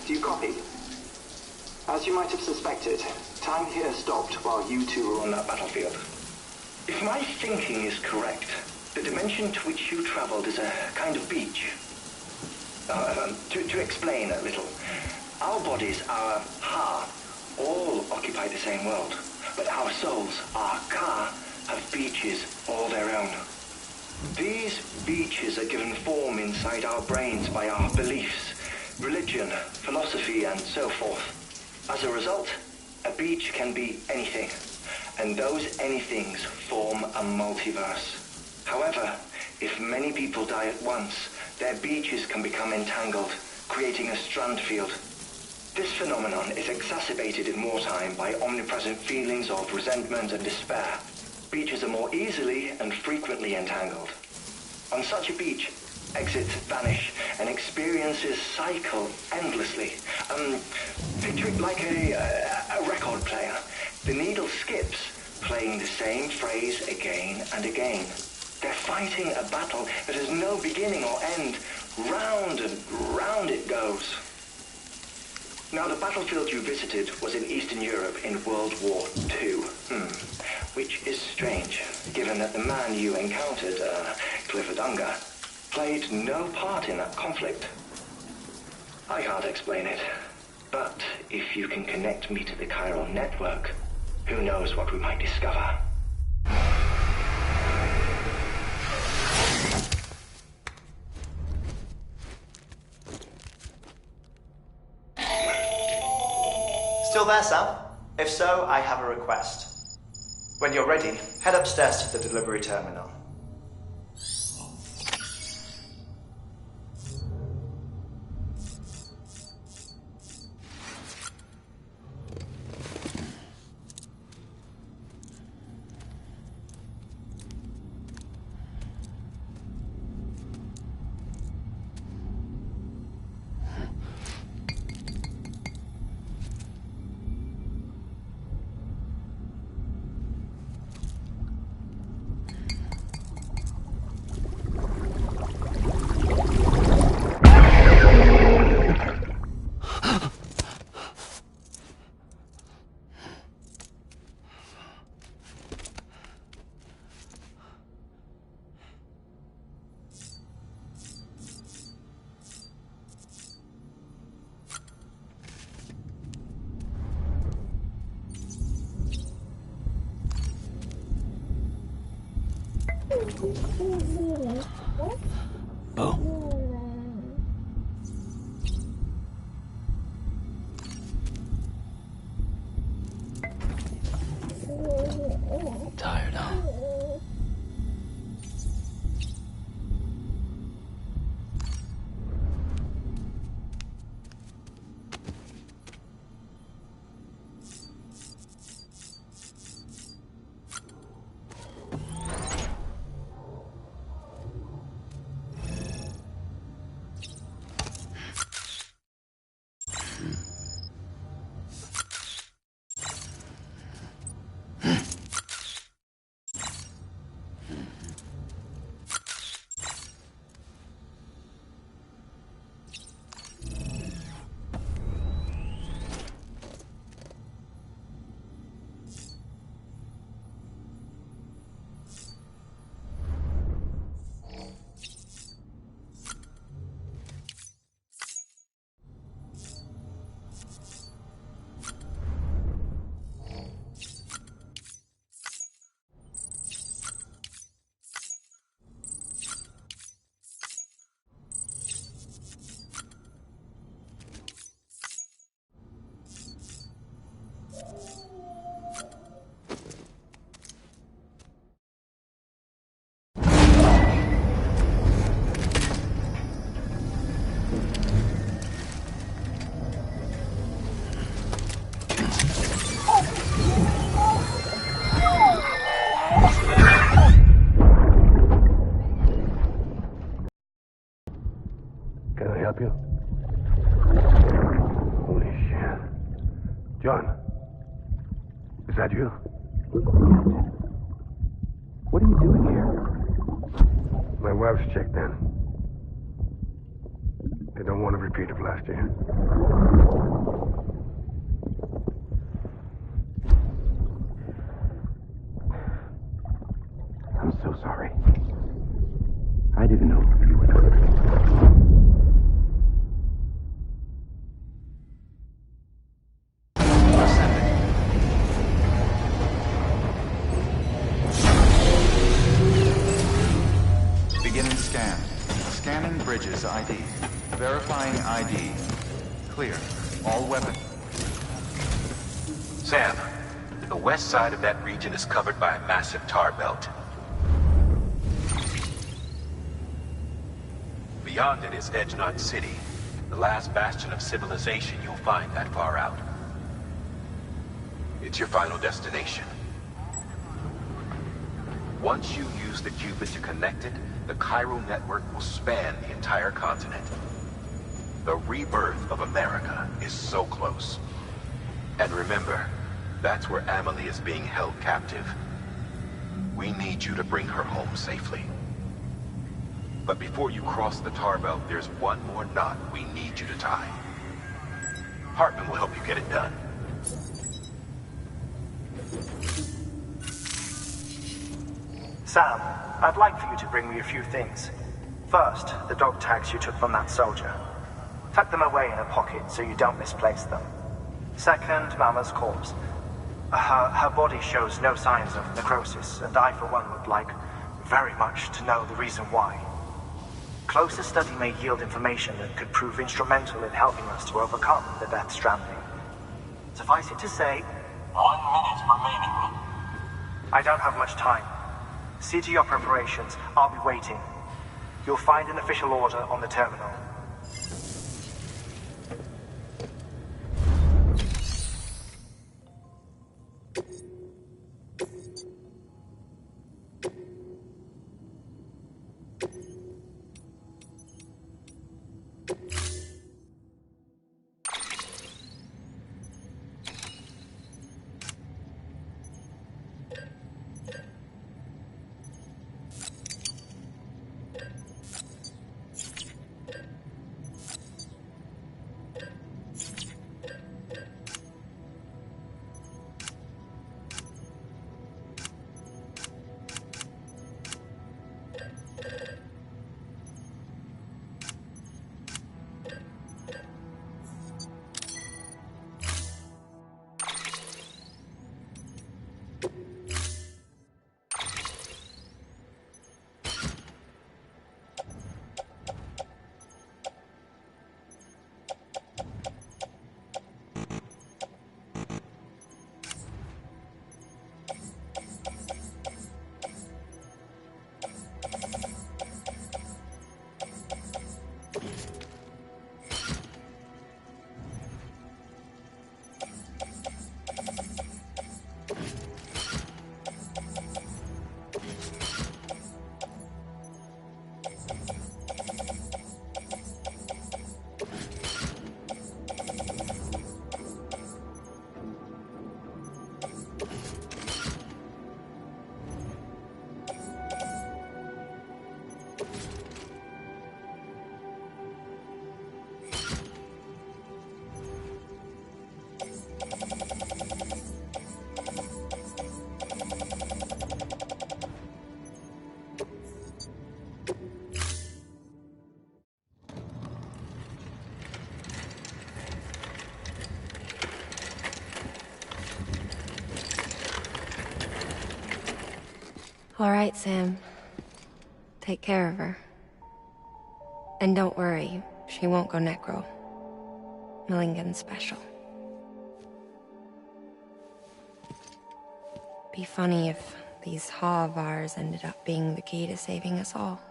Do you copy? As you might have suspected, time here stopped while you two were on that battlefield. If my thinking is correct, the dimension to which you traveled is a kind of beach. To explain a little, our bodies, our ha, all occupy the same world, but our souls, our ka, have beaches all their own. These beaches are given form inside our brains by our beliefs, religion, philosophy, and so forth. As a result, a beach can be anything, and those anythings form a multiverse. However, if many people die at once, their beaches can become entangled, creating a strand field. This phenomenon is exacerbated in wartime by omnipresent feelings of resentment and despair. Beaches are more easily and frequently entangled. On such a beach, exits vanish and experiences cycle endlessly. Picture it like a record player. The needle skips, playing the same phrase again and again. They're fighting a battle that has no beginning or end. Round and round it goes. Now, the battlefield you visited was in Eastern Europe in World War II. Which is strange, given that the man you encountered, Clifford Unger, played no part in that conflict. I can't explain it, but if you can connect me to the chiral network, who knows what we might discover. Still there, Sam? If so, I have a request. When you're ready, head upstairs to the delivery terminal. Oh. Tired, huh? Can I help you? Holy shit. John, is that you? What are you doing here? My wife's checked in. They don't want a repeat of last year. I'm so sorry. I didn't know you were there. Beginning scan. Scanning bridges ID. Verifying ID. Clear. All weapons. Sam, the west side of that region is covered by a massive tar belt. Beyond it is Edgenot City, the last bastion of civilization you'll find that far out. It's your final destination. Once you use the qubit to connect it, the chiral network will span the entire continent. The rebirth of America is so close. And remember, that's where Amelie is being held captive. We need you to bring her home safely. But before you cross the tar belt, there's one more knot we need you to tie. Hartman will help you get it done. Sam, I'd like for you to bring me a few things. First, the dog tags you took from that soldier. Tuck them away in a pocket so you don't misplace them. Second, Mama's corpse. Her body shows no signs of necrosis, and I, for one, would like very much to know the reason why. Closer study may yield information that could prove instrumental in helping us to overcome the Death Stranding. Suffice it to say, 1 minute remaining. I don't have much time. See to your preparations. I'll be waiting. You'll find an official order on the terminal. All right, Sam. Take care of her. And don't worry, she won't go necro. Millingen's special. Be funny if these Ha of ours ended up being the key to saving us all.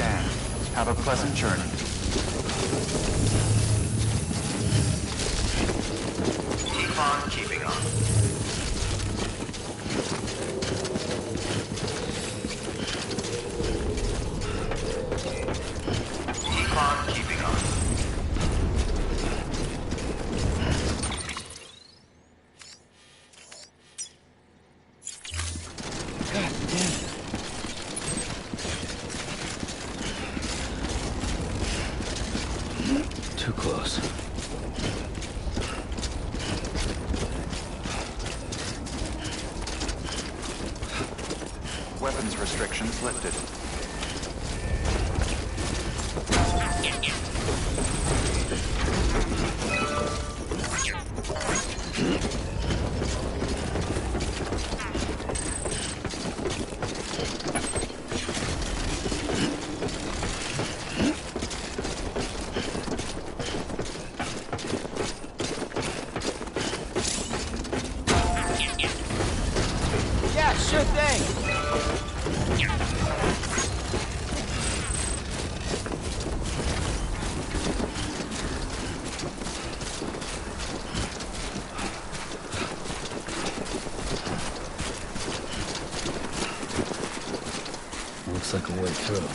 scan. Have a pleasant journey. Keep on keeping on. Keep on keeping on. God damn it. Too close. Weapons restrictions lifted. Yeah, sure thing. Looks like a way through.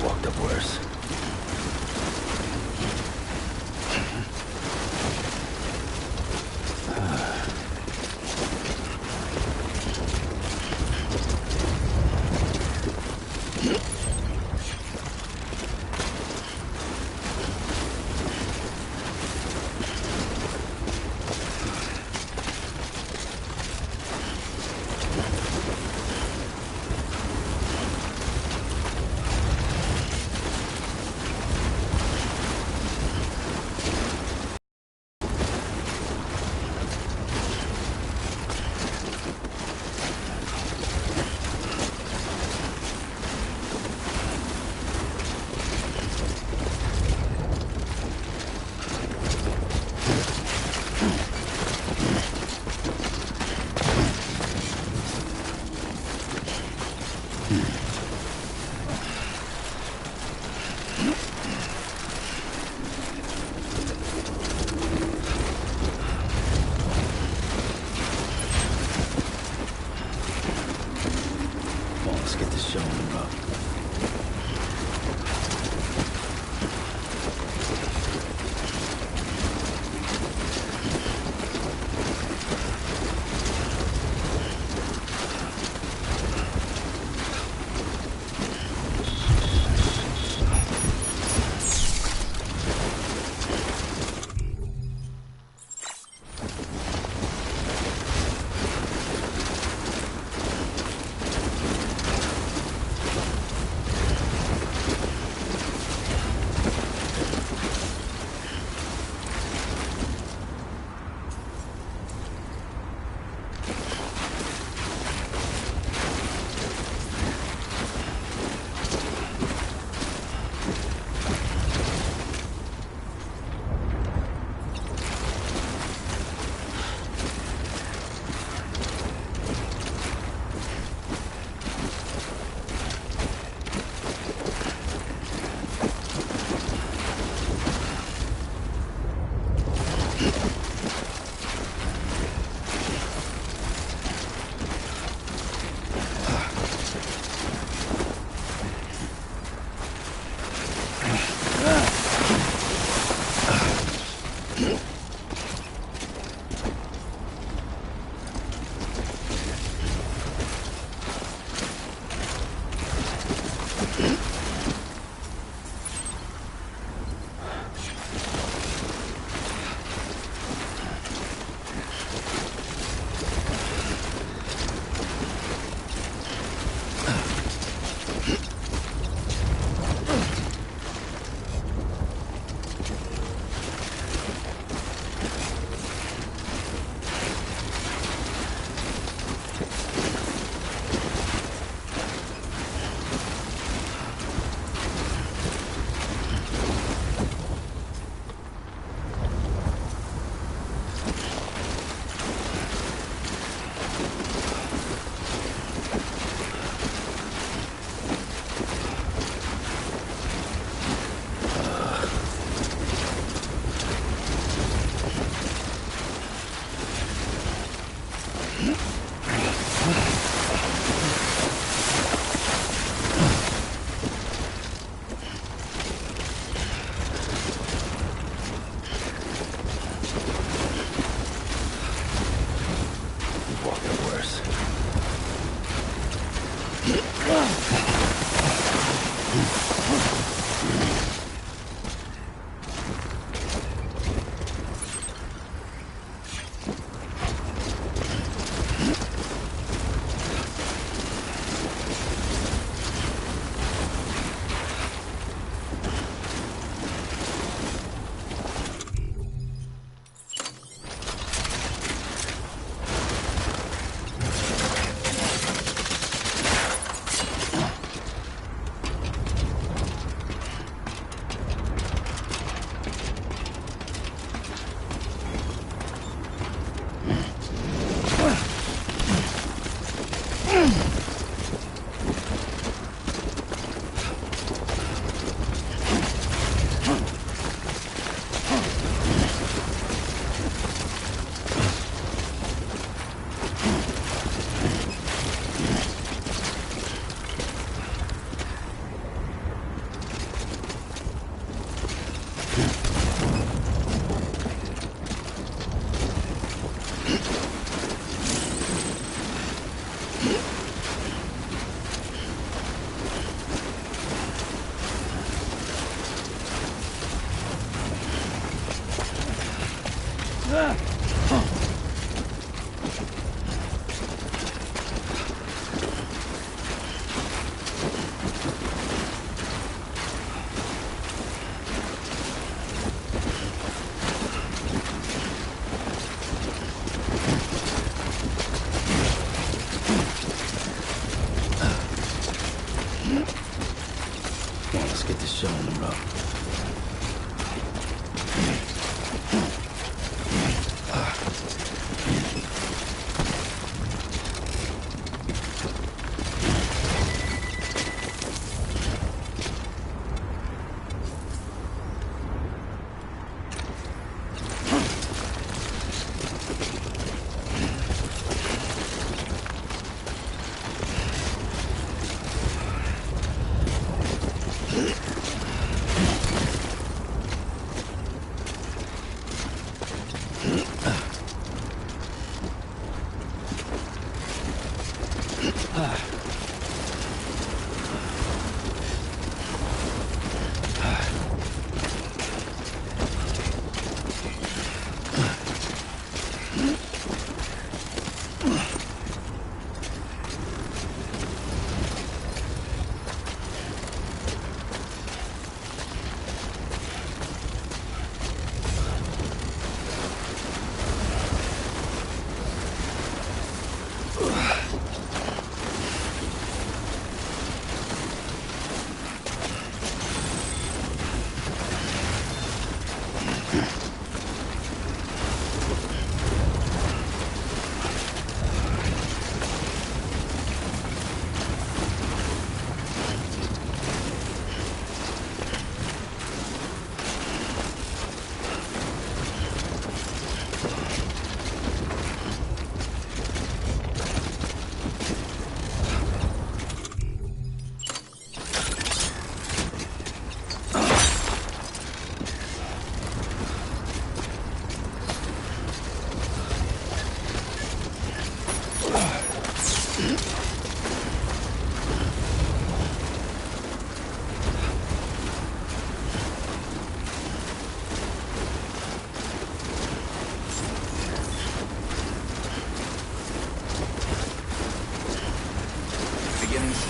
Walked up worse. Well, let's get this show on the road.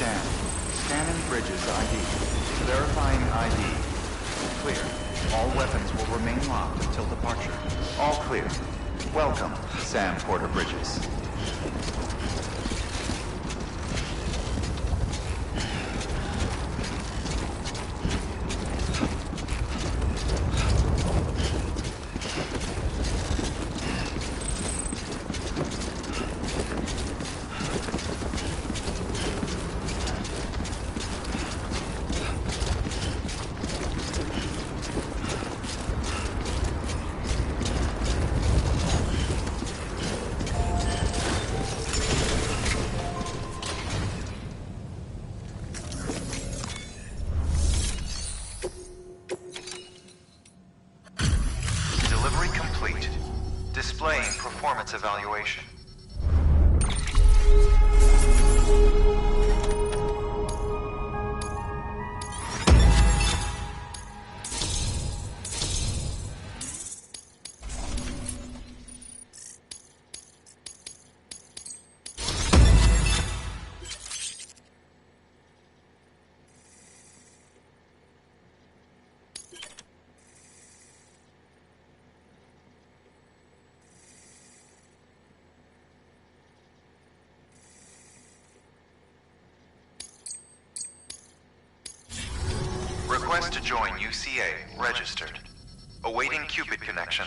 Scanning Bridges ID. Verifying ID. Clear. All weapons will remain locked until departure. All clear. Welcome, Sam Porter Bridges. Displaying performance evaluation. Request to join UCA. Registered. Awaiting Cupid connection.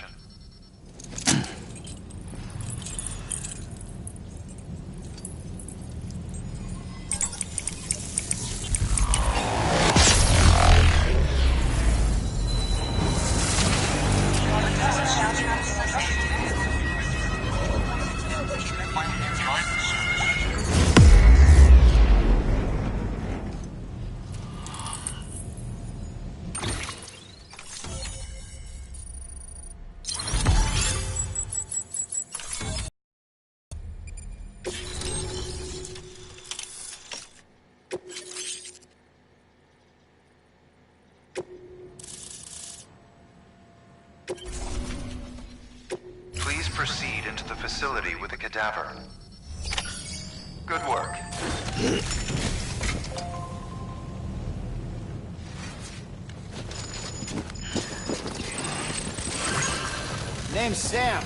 Please proceed into the facility with a cadaver. Good work. Name's Sam.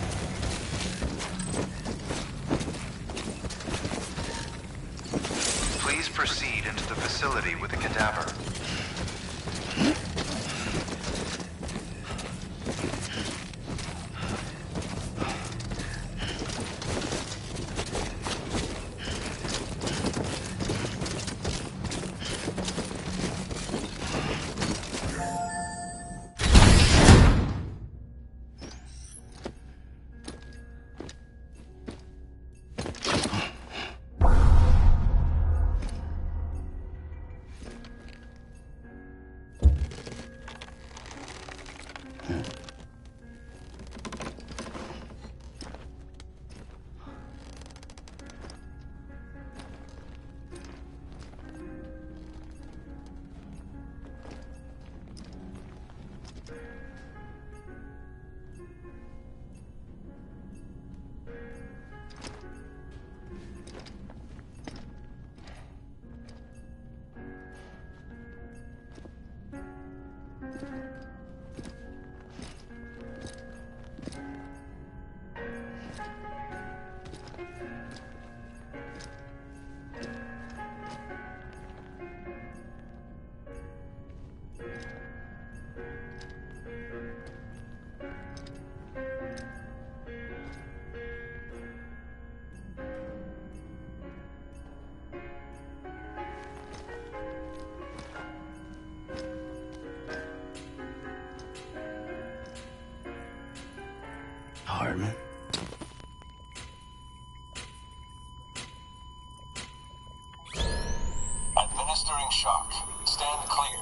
Please proceed into the facility with a cadaver. Hartman. Administering shock. Stand clear.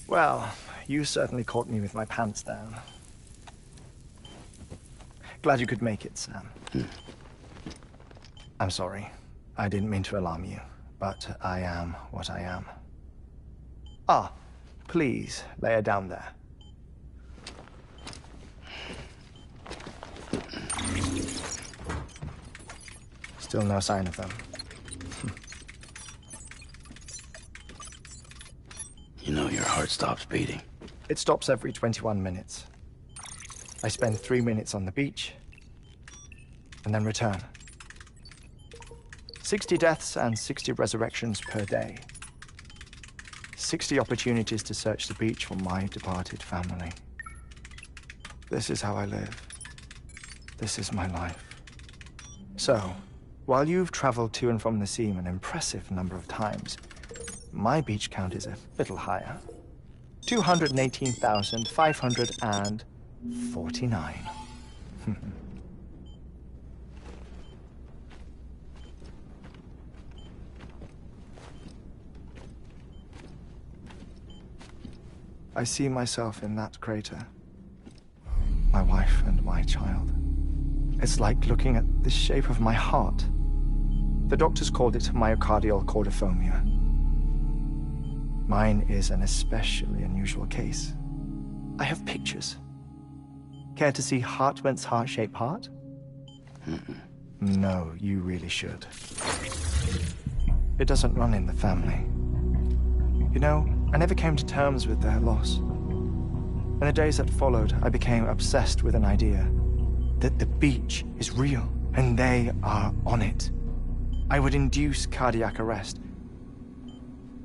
Well, you certainly caught me with my pants down. Glad you could make it, Sam. I'm sorry. I didn't mean to alarm you, but I am what I am. Ah, please, lay her down there. Still no sign of them. You know your heart stops beating. It stops every 21 minutes. I spend 3 minutes on the beach, and then return. 60 deaths and 60 resurrections per day. 60 opportunities to search the beach for my departed family. This is how I live. This is my life. So, while you've traveled to and from the scene an impressive number of times, my beach count is a little higher. 218,549. I see myself in that crater. My wife and my child. It's like looking at the shape of my heart. The doctors called it myocardial cordiformia. Mine is an especially unusual case. I have pictures. Care to see Hartman's heart-shaped heart? No, you really should. It doesn't run in the family. You know, I never came to terms with their loss. In the days that followed, I became obsessed with an idea that the beach is real, and they are on it. I would induce cardiac arrest,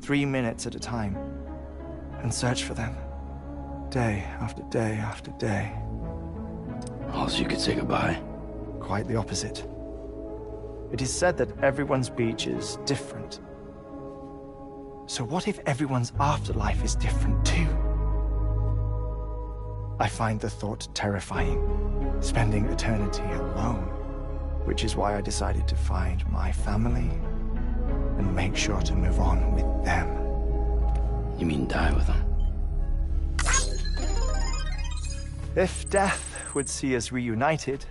3 minutes at a time, and search for them, day after day after day. Also, you could say goodbye. Quite the opposite. It is said that everyone's beach is different. So what if everyone's afterlife is different too? I find the thought terrifying, spending eternity alone, which is why I decided to find my family and make sure to move on with them. You mean die with them? If death would see us reunited,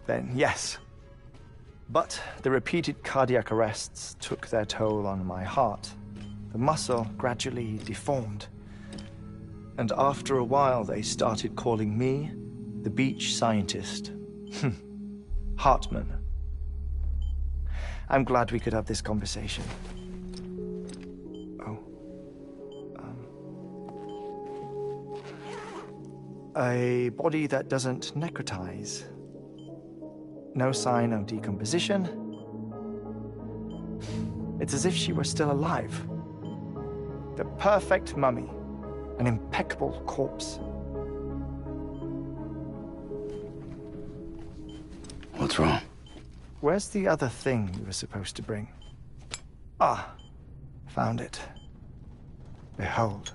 then yes. But the repeated cardiac arrests took their toll on my heart. The muscle gradually deformed. And after a while, they started calling me the beach scientist. Hartman. I'm glad we could have this conversation. A body that doesn't necrotize. No sign of decomposition. It's as if she were still alive. The perfect mummy. An impeccable corpse. What's wrong? Where's the other thing you were supposed to bring? Ah, found it. Behold.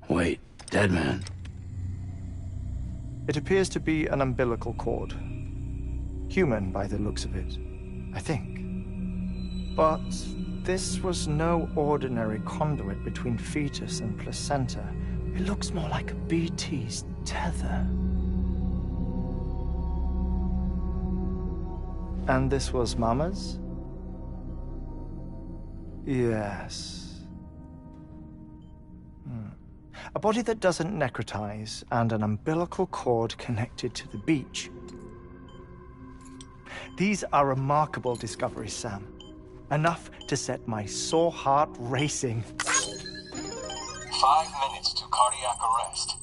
Wait, dead man. It appears to be an umbilical cord. Human by the looks of it, I think. But this was no ordinary conduit between fetus and placenta. It looks more like a BT's tether. And this was Mama's? Yes. A body that doesn't necrotize, and an umbilical cord connected to the beach. These are remarkable discoveries, Sam. Enough to set my sore heart racing. 5 minutes to cardiac arrest.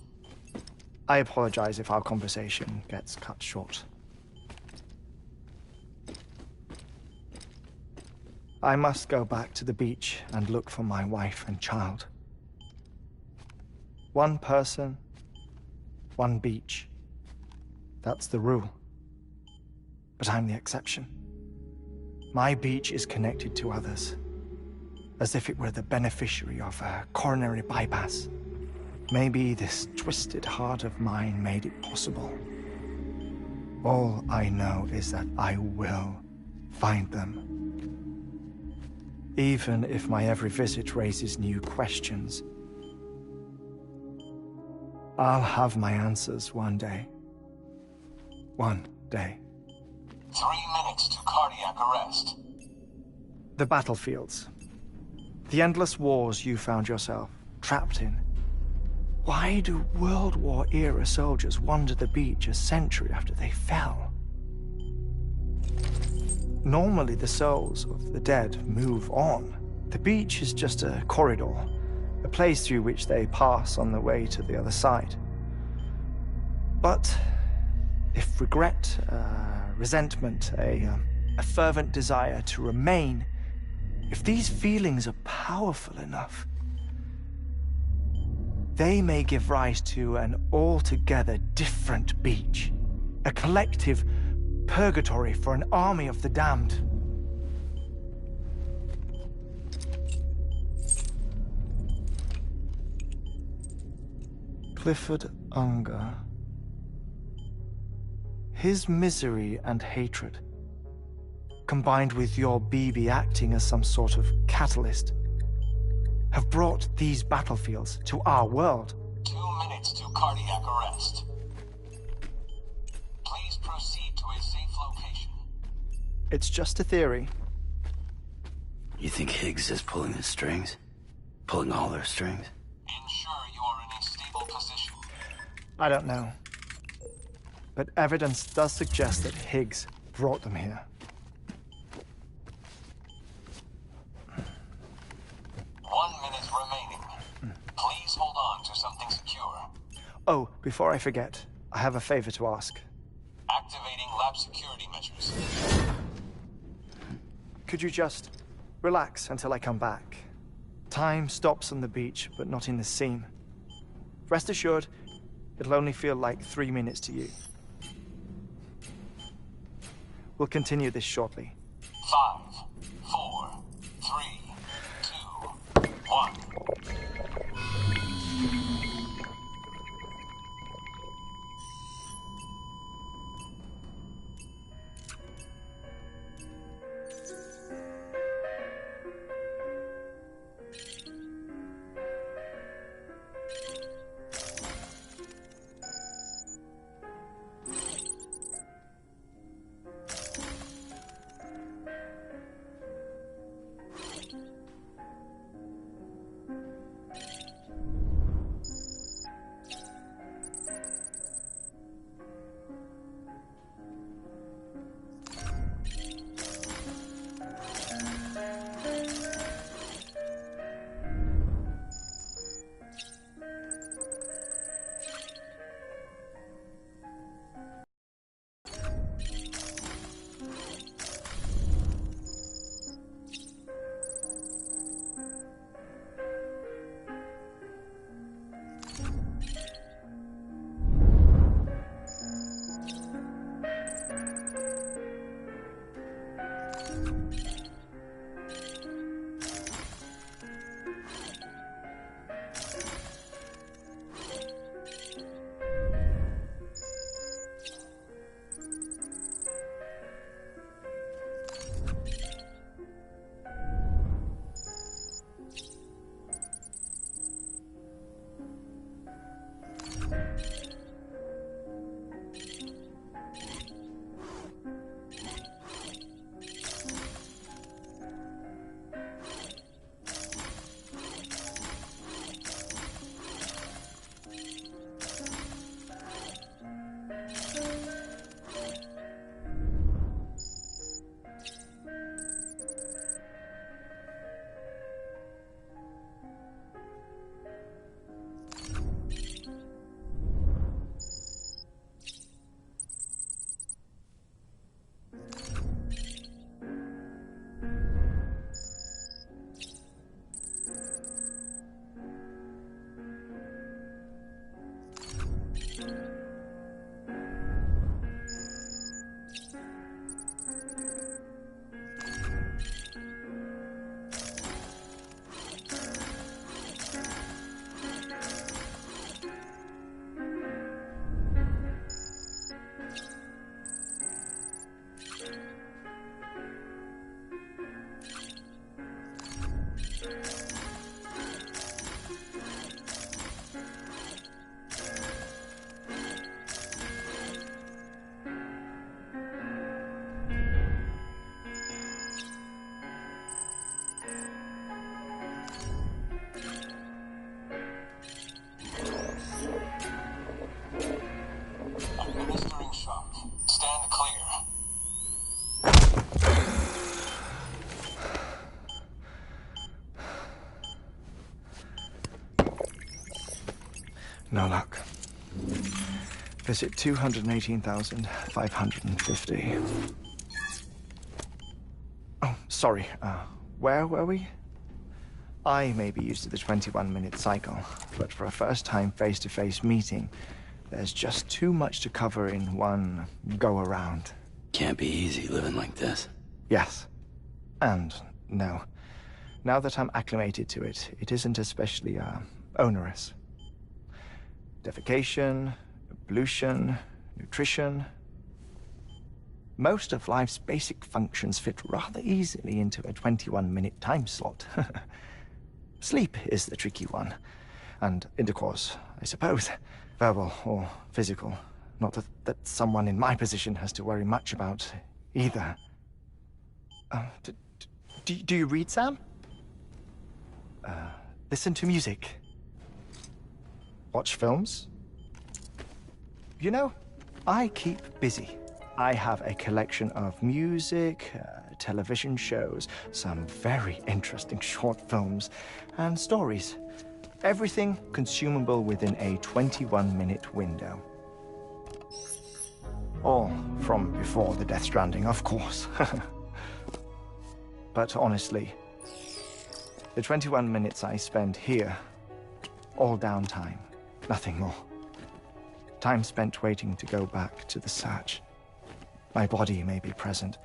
I apologize if our conversation gets cut short. I must go back to the beach and look for my wife and child. One person, one beach. That's the rule. But I'm the exception. My beach is connected to others, as if it were the beneficiary of a coronary bypass. Maybe this twisted heart of mine made it possible. All I know is that I will find them. Even if my every visit raises new questions, I'll have my answers one day. One day. 3 minutes to cardiac arrest. The battlefields. The endless wars you found yourself trapped in. Why do World War-era soldiers wander the beach a century after they fell? Normally, the souls of the dead move on. The beach is just a corridor, a place through which they pass on the way to the other side. But if regret, resentment, a fervent desire to remain, if these feelings are powerful enough, they may give rise to an altogether different beach, a collective purgatory for an army of the damned. Clifford Unger. His misery and hatred, combined with your BB acting as some sort of catalyst, have brought these battlefields to our world. 2 minutes to cardiac arrest. Please proceed to a safe location. It's just a theory. You think Higgs is pulling the strings? Pulling all their strings? Ensure you are in a state I don't know. But evidence does suggest that Higgs brought them here. 1 minute remaining. Please hold on to something secure. Oh, before I forget, I have a favor to ask. Activating lab security measures. Could you just relax until I come back? Time stops on the beach, but not in the scene. Rest assured, it'll only feel like 3 minutes to you. We'll continue this shortly. 5, 4, 3, 2, 1. Administering shock. Stand clear. No luck. Visit 218,550. Oh, sorry. Where were we? I may be used to the 21-minute cycle, but for a first-time face-to-face meeting, there's just too much to cover in one go-around. Can't be easy living like this. Yes. And no. Now that I'm acclimated to it, it isn't especially, onerous. Defecation, pollution, nutrition. Most of life's basic functions fit rather easily into a 21-minute time slot. Sleep is the tricky one. And intercourse, I suppose. Verbal or physical. Not that someone in my position has to worry much about either. Do you read, Sam? Listen to music. Watch films? You know, I keep busy. I have a collection of music, television shows, some very interesting short films, and stories. Everything consumable within a 21-minute window. All from before the Death Stranding, of course. But honestly, the 21 minutes I spend here, all downtime, nothing more. Time spent waiting to go back to the search. My body may be present,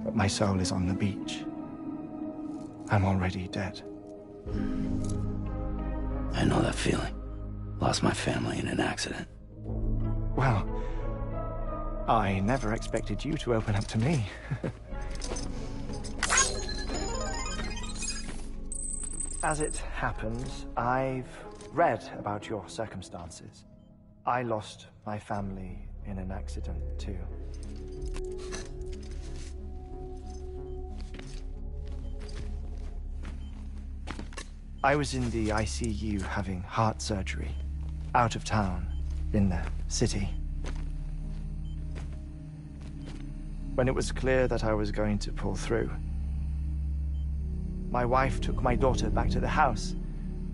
but my soul is on the beach. I'm already dead. I know that feeling. Lost my family in an accident. Well, I never expected you to open up to me. As it happens, I've read about your circumstances. I lost my family in an accident, too. I was in the ICU having heart surgery, out of town, in the city. When it was clear that I was going to pull through, my wife took my daughter back to the house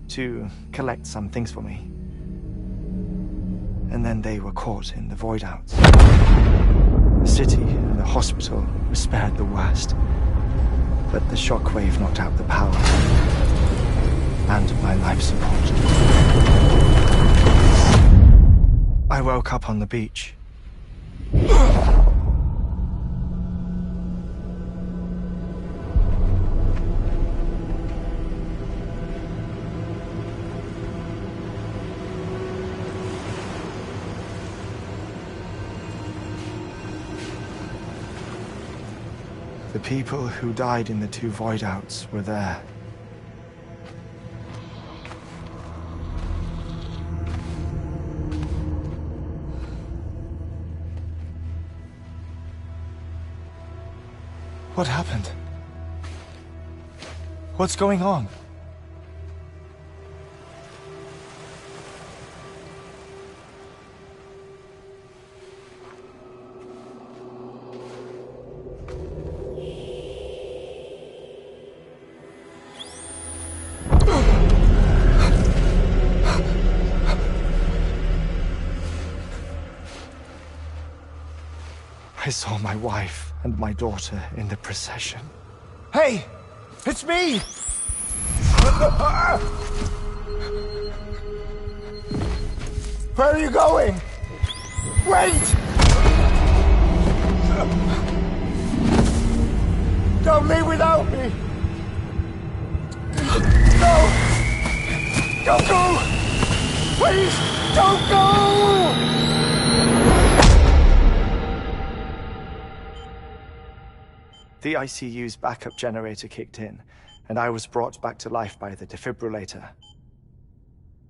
to collect some things for me. And then they were caught in the void outs. The city and the hospital were spared the worst, but the shockwave knocked out the power and my life support. I woke up on the beach. The people who died in the 2 void outs were there. What happened? What's going on? I saw my wife and my daughter in the procession. Hey! It's me! Where are you going? Wait! Don't leave without me! No! Don't go! Please, don't go! The ICU's backup generator kicked in, and I was brought back to life by the defibrillator.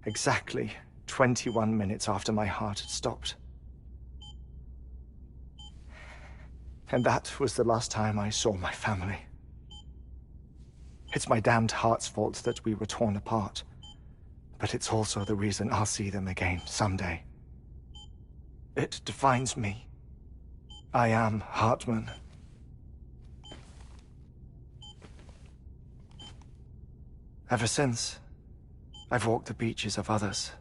Exactly 21 minutes after my heart had stopped. And that was the last time I saw my family. It's my damned heart's fault that we were torn apart, but it's also the reason I'll see them again someday. It defines me. I am Hartman. Ever since, I've walked the beaches of others.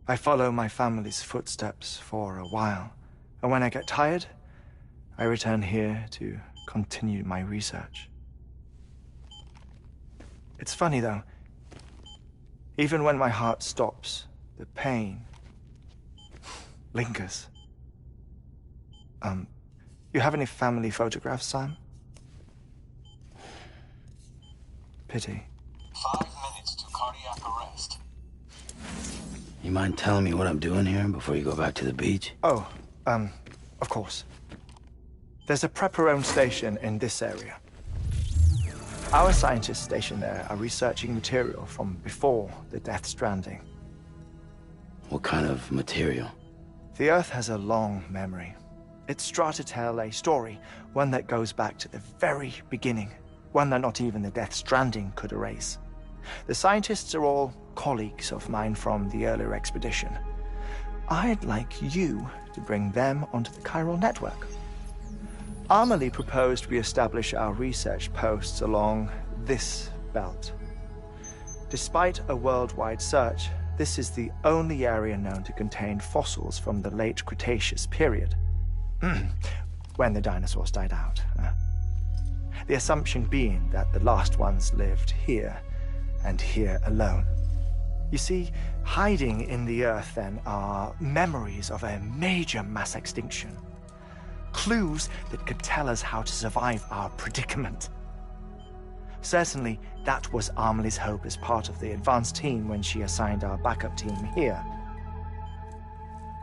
I follow my family's footsteps for a while, and when I get tired, I return here to continue my research. It's funny, though. Even when my heart stops, the pain lingers. You have any family photographs, Sam? Pity. 5 minutes to cardiac arrest. You mind telling me what I'm doing here before you go back to the beach? Oh, of course. There's a prep-your-own station in this area. Our scientists stationed there are researching material from before the Death Stranding. What kind of material? The Earth has a long memory. It's trying to tell a story, one that goes back to the very beginning. One that not even the Death Stranding could erase. The scientists are all colleagues of mine from the earlier expedition. I'd like you to bring them onto the chiral network. Amelie proposed we establish our research posts along this belt. Despite a worldwide search, this is the only area known to contain fossils from the late Cretaceous period, when the dinosaurs died out. The assumption being that the last ones lived here, and here alone. You see, hiding in the Earth, then, are memories of a major mass extinction. Clues that could tell us how to survive our predicament. Certainly, that was Amelie's hope as part of the advanced team when she assigned our backup team here.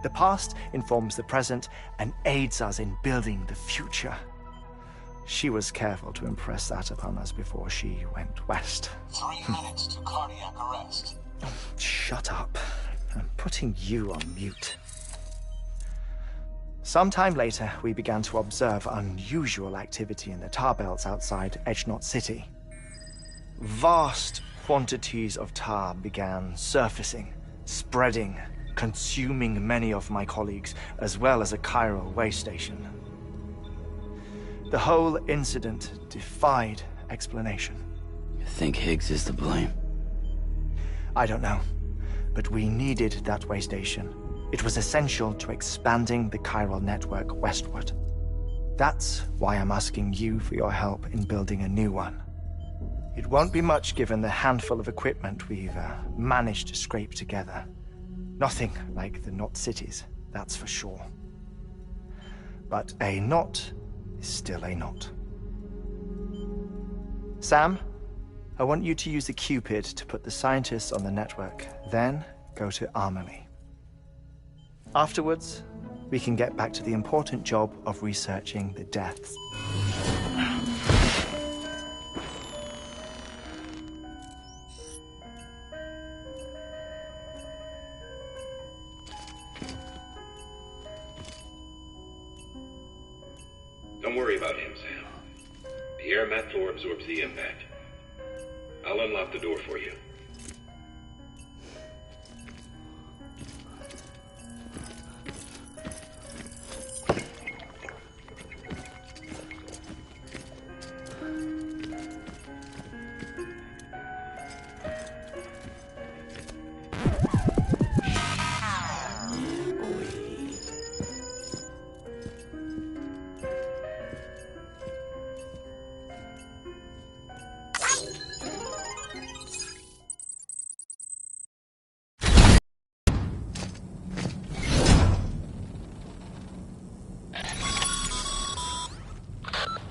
The past informs the present and aids us in building the future. She was careful to impress that upon us before she went west. 3 minutes to cardiac arrest. Shut up. I'm putting you on mute. Sometime later, we began to observe unusual activity in the tar belts outside Edgenot City. Vast quantities of tar began surfacing, spreading, consuming many of my colleagues, as well as a chiral way station. The whole incident defied explanation. You think Higgs is to blame? I don't know, but we needed that way station. It was essential to expanding the chiral network westward. That's why I'm asking you for your help in building a new one. It won't be much given the handful of equipment we've managed to scrape together. Nothing like the knot cities, that's for sure. But a knot is still a knot. Sam, I want you to use the Cupid to put the scientists on the network, then go to Amelie. Afterwards, we can get back to the important job of researching the deaths. Don't worry about him, Sam. The air mat floor absorbs the impact. I'll unlock the door for you.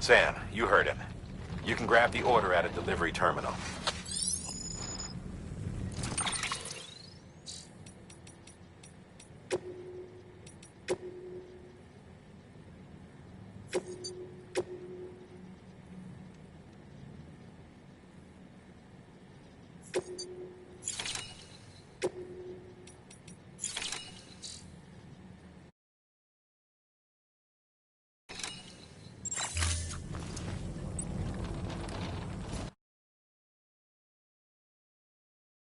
Sam, you heard him. You can grab the order at a delivery terminal.